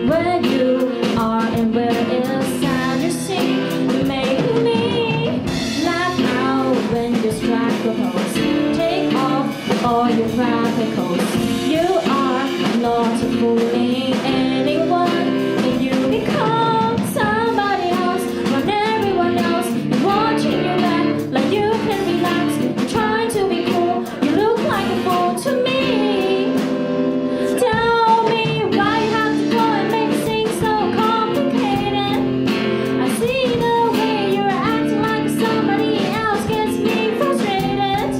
where you are and where is fantasy. You make me laugh out when you strike a pose. Take off all your radicals. You are not fooling anyone, and you become somebody else when everyone else is watching you back. Like you can relax, you're trying to be cool. You look like a fool to me. Tell me why you have to go and make things so complicated. I see the way you're acting like somebody else gets me frustrated.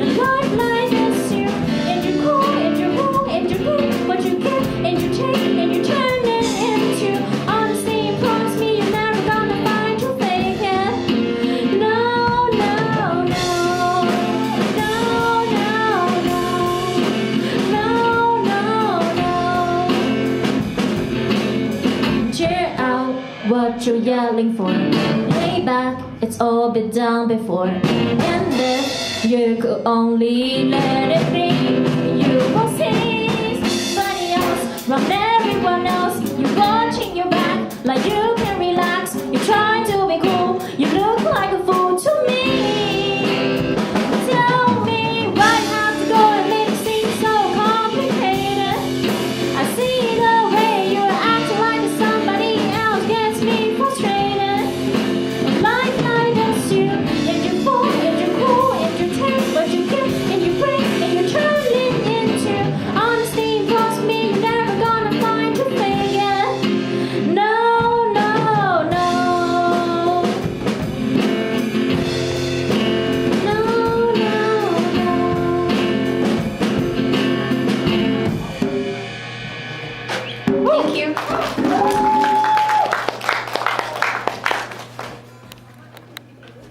And life like this, you and you're cool, and you're cool, and you're cool. What you get, and you take, and you turn it into honesty. And promise me you're never gonna find your fake it. No, no, no, no, no, no, no, no, no. Cheer out what you're yelling for. Lay back, it's all been done before. And if you could only let it be.